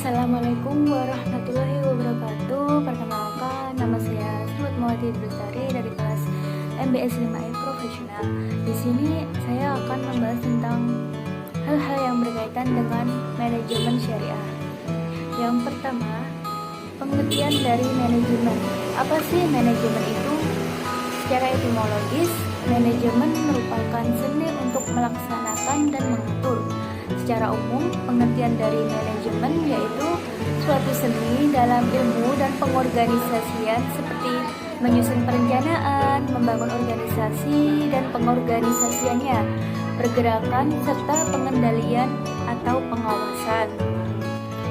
Assalamualaikum warahmatullahi wabarakatuh. Perkenalkan, nama saya Sulutmawati Bestari dari kelas MBS 5E Profesional. Di sini saya akan membahas tentang hal-hal yang berkaitan dengan manajemen syariah. Yang pertama, pengertian dari manajemen. Apa sih manajemen itu? Secara etimologis, manajemen merupakan seni untuk melaksanakan dan mengatur. Secara umum, pengertian dari manajemen yaitu suatu seni dalam ilmu dan pengorganisasian seperti menyusun perencanaan, membangun organisasi dan pengorganisasiannya, pergerakan serta pengendalian atau pengawasan.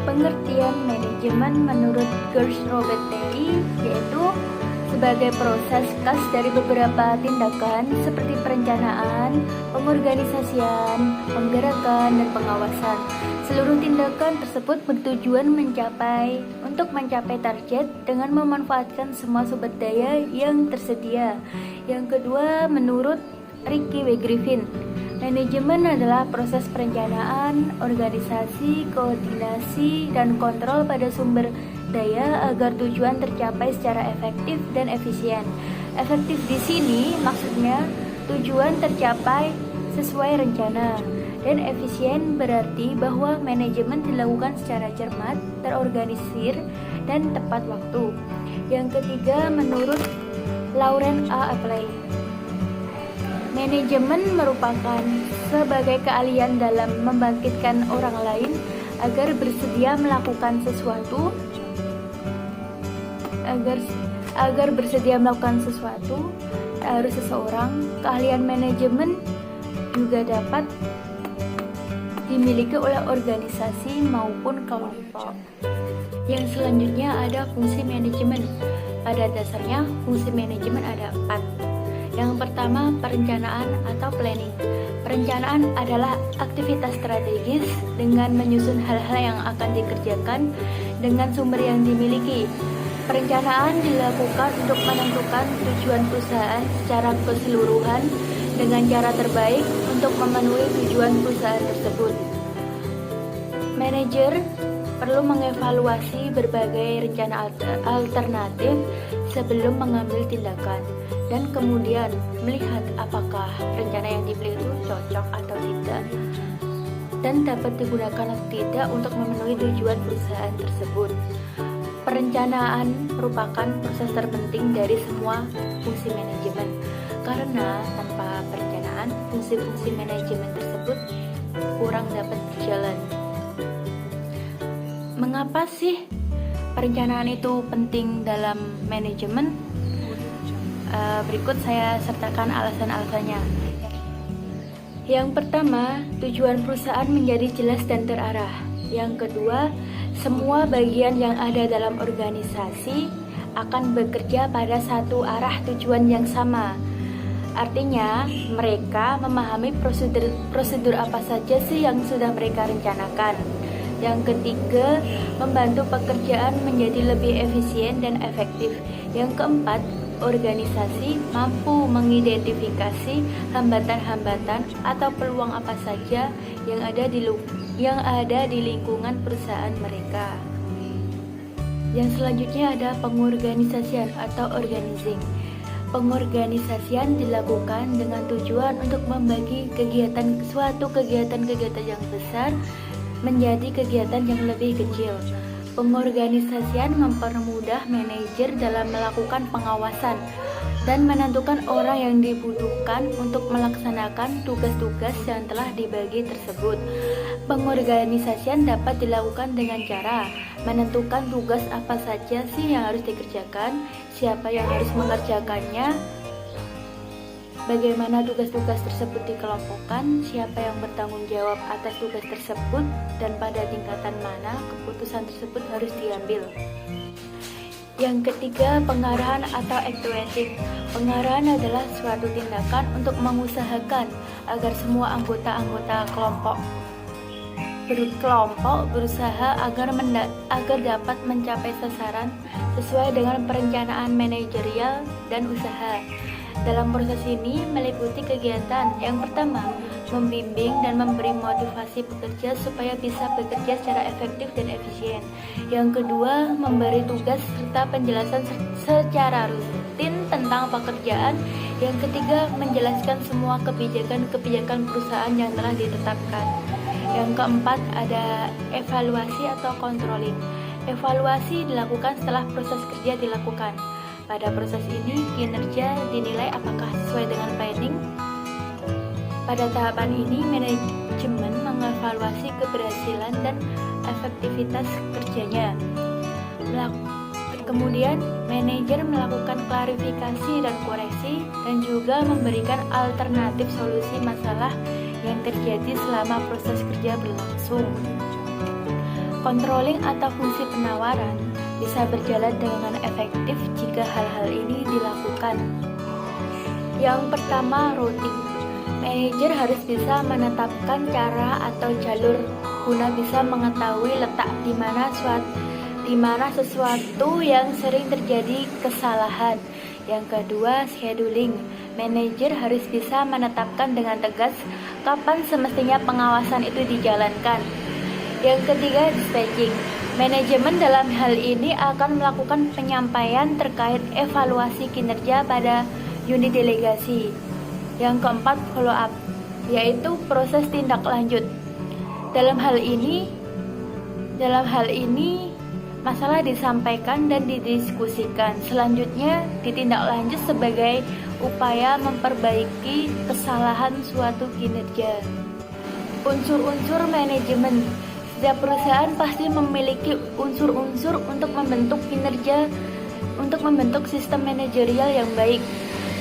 Pengertian manajemen menurut George-Robert Daly yaitu sebagai proses khas dari beberapa tindakan seperti perencanaan, pengorganisasian, penggerakan, dan pengawasan. Seluruh tindakan tersebut bertujuan untuk mencapai target dengan memanfaatkan semua sumber daya yang tersedia. Yang kedua, menurut Ricky W. Griffin, manajemen adalah proses perencanaan, organisasi, koordinasi, dan kontrol pada sumber daya agar tujuan tercapai secara efektif dan efisien. Efektif di sini maksudnya tujuan tercapai sesuai rencana, dan efisien berarti bahwa manajemen dilakukan secara cermat, terorganisir, dan tepat waktu. Yang ketiga, menurut Lauren A. Apley, manajemen merupakan sebagai keahlian dalam membangkitkan orang lain agar bersedia melakukan sesuatu harus seseorang. Keahlian manajemen juga dapat dimiliki oleh organisasi maupun kelompok. Yang selanjutnya ada fungsi manajemen. Pada dasarnya fungsi manajemen ada 4. Yang pertama, perencanaan atau planning. Perencanaan adalah aktivitas strategis dengan menyusun hal-hal yang akan dikerjakan dengan sumber yang dimiliki. Perencanaan dilakukan untuk menentukan tujuan perusahaan secara keseluruhan dengan cara terbaik untuk memenuhi tujuan perusahaan tersebut. Manajer perlu mengevaluasi berbagai rencana alternatif sebelum mengambil tindakan dan kemudian melihat apakah rencana yang dipilih itu cocok atau tidak dan dapat digunakan atau tidak untuk memenuhi tujuan perusahaan tersebut. Perencanaan merupakan proses terpenting dari semua fungsi manajemen, karena tanpa perencanaan, fungsi-fungsi manajemen tersebut kurang dapat berjalan. Mengapa sih perencanaan itu penting dalam manajemen? Berikut saya sertakan alasan-alasannya. Yang pertama, tujuan perusahaan menjadi jelas dan terarah. Yang kedua, semua bagian yang ada dalam organisasi akan bekerja pada satu arah tujuan yang sama. Artinya, mereka memahami prosedur apa saja sih yang sudah mereka rencanakan. Yang ketiga, membantu pekerjaan menjadi lebih efisien dan efektif. Yang keempat, organisasi mampu mengidentifikasi hambatan-hambatan atau peluang apa saja yang ada di lingkungan perusahaan mereka. Yang selanjutnya ada pengorganisasian atau organizing. Pengorganisasian dilakukan dengan tujuan untuk membagi suatu kegiatan yang besar menjadi kegiatan yang lebih kecil. Pengorganisasian mempermudah manajer dalam melakukan pengawasan dan menentukan orang yang dibutuhkan untuk melaksanakan tugas-tugas yang telah dibagi tersebut. Pengorganisasian dapat dilakukan dengan cara menentukan tugas apa saja sih yang harus dikerjakan, siapa yang harus mengerjakannya, bagaimana tugas-tugas tersebut dikelompokkan, siapa yang bertanggung jawab atas tugas tersebut, dan pada tingkatan mana keputusan tersebut harus diambil. Yang ketiga, pengarahan atau actuating. Pengarahan adalah suatu tindakan untuk mengusahakan agar semua anggota kelompok berusaha agar dapat mencapai sasaran sesuai dengan perencanaan manajerial dan usaha. Dalam proses ini meliputi kegiatan yang pertama, membimbing dan memberi motivasi pekerja supaya bisa bekerja secara efektif dan efisien. Yang kedua, memberi tugas serta penjelasan secara rutin tentang pekerjaan. Yang ketiga, menjelaskan semua kebijakan-kebijakan perusahaan yang telah ditetapkan. Yang keempat, ada evaluasi atau controlling. Evaluasi dilakukan setelah proses kerja dilakukan. Pada proses ini, kinerja dinilai apakah sesuai dengan planning. Pada tahapan ini, manajemen mengevaluasi keberhasilan dan efektivitas kerjanya. Kemudian, manajer melakukan klarifikasi dan koreksi, dan juga memberikan alternatif solusi masalah yang terjadi selama proses kerja berlangsung. Controlling atau fungsi penawaran bisa berjalan dengan efektif jika hal-hal ini dilakukan. Yang pertama, routing. Manajer harus bisa menetapkan cara atau jalur guna bisa mengetahui letak di mana sesuatu yang sering terjadi kesalahan. Yang kedua, scheduling. Manajer harus bisa menetapkan dengan tegas kapan semestinya pengawasan itu dijalankan. Yang ketiga, dispatching. Manajemen dalam hal ini akan melakukan penyampaian terkait evaluasi kinerja pada unit delegasi. Yang keempat, follow up, yaitu proses tindak lanjut. Dalam hal ini masalah disampaikan dan didiskusikan. Selanjutnya ditindaklanjut sebagai upaya memperbaiki kesalahan suatu kinerja. Unsur-unsur manajemen. Setiap perusahaan pasti memiliki unsur-unsur untuk membentuk sistem manajerial yang baik.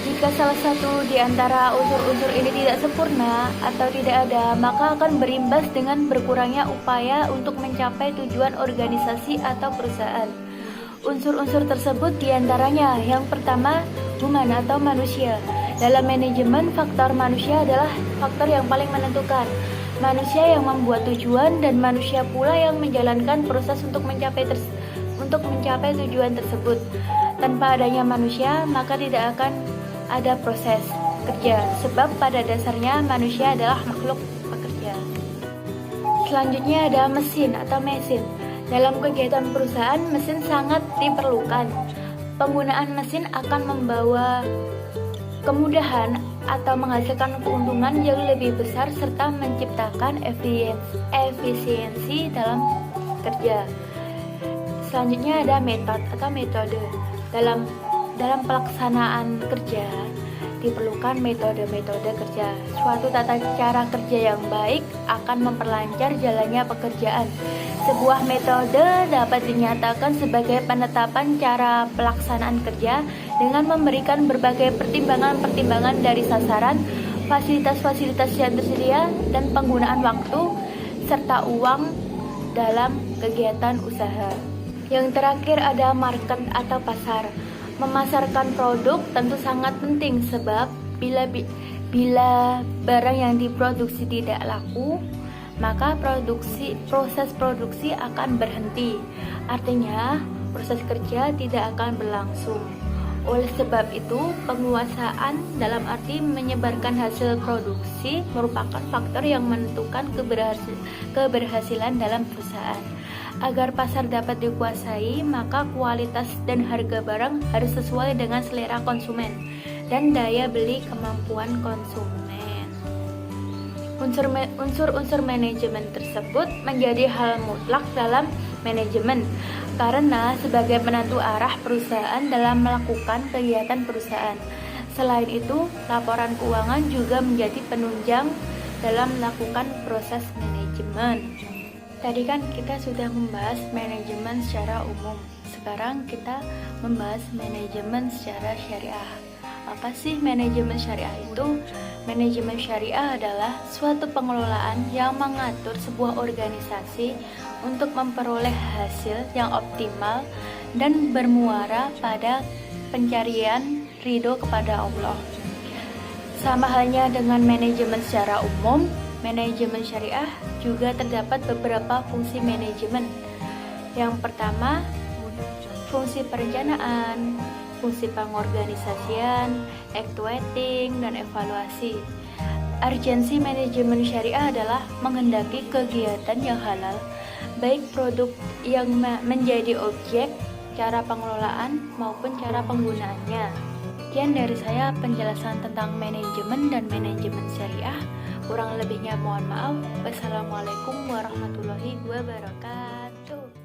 Jika salah satu di antara unsur-unsur ini tidak sempurna atau tidak ada, maka akan berimbas dengan berkurangnya upaya untuk mencapai tujuan organisasi atau perusahaan. Unsur-unsur tersebut diantaranya, yang pertama, human atau manusia. Dalam manajemen, faktor manusia adalah faktor yang paling menentukan. Manusia yang membuat tujuan dan manusia pula yang menjalankan proses untuk mencapai tujuan tersebut. Tanpa adanya manusia, maka tidak akan ada proses kerja, sebab pada dasarnya manusia adalah makhluk pekerja. Selanjutnya ada mesin atau mesin. Dalam kegiatan perusahaan, mesin sangat diperlukan. Penggunaan mesin akan membawa kemudahan atau menghasilkan keuntungan yang lebih besar serta menciptakan efisiensi dalam kerja. Selanjutnya ada metode. Dalam pelaksanaan kerja diperlukan metode-metode kerja. Suatu tata cara kerja yang baik akan memperlancar jalannya pekerjaan. Sebuah metode dapat dinyatakan sebagai penetapan cara pelaksanaan kerja dengan memberikan berbagai pertimbangan-pertimbangan dari sasaran, fasilitas-fasilitas yang tersedia, dan penggunaan waktu serta uang dalam kegiatan usaha. Yang terakhir ada market atau pasar. Memasarkan produk tentu sangat penting sebab bila barang yang diproduksi tidak laku, maka proses produksi akan berhenti. Artinya, proses kerja tidak akan berlangsung. Oleh sebab itu, penguasaan dalam arti menyebarkan hasil produksi merupakan faktor yang menentukan keberhasilan dalam perusahaan. Agar pasar dapat dikuasai, maka kualitas dan harga barang harus sesuai dengan selera konsumen dan daya beli kemampuan konsumen. Unsur-unsur manajemen tersebut menjadi hal mutlak dalam manajemen karena sebagai penentu arah perusahaan dalam melakukan kegiatan perusahaan. Selain itu, laporan keuangan juga menjadi penunjang dalam melakukan proses manajemen. Tadi kan kita sudah membahas manajemen secara umum. Sekarang kita membahas manajemen secara syariah. Apa sih manajemen syariah itu? Manajemen syariah adalah suatu pengelolaan yang mengatur sebuah organisasi untuk memperoleh hasil yang optimal dan bermuara pada pencarian ridho kepada Allah. Sama halnya dengan manajemen secara umum, manajemen syariah juga terdapat beberapa fungsi manajemen. Yang pertama, fungsi perencanaan. fungsi pengorganisasian, evaluating, dan evaluasi. Urgensi manajemen syariah adalah menghendaki kegiatan yang halal, baik produk yang menjadi objek, cara pengelolaan, maupun cara penggunaannya. Sekian dari saya penjelasan tentang manajemen dan manajemen syariah. Kurang lebihnya mohon maaf. Wassalamualaikum warahmatullahi wabarakatuh.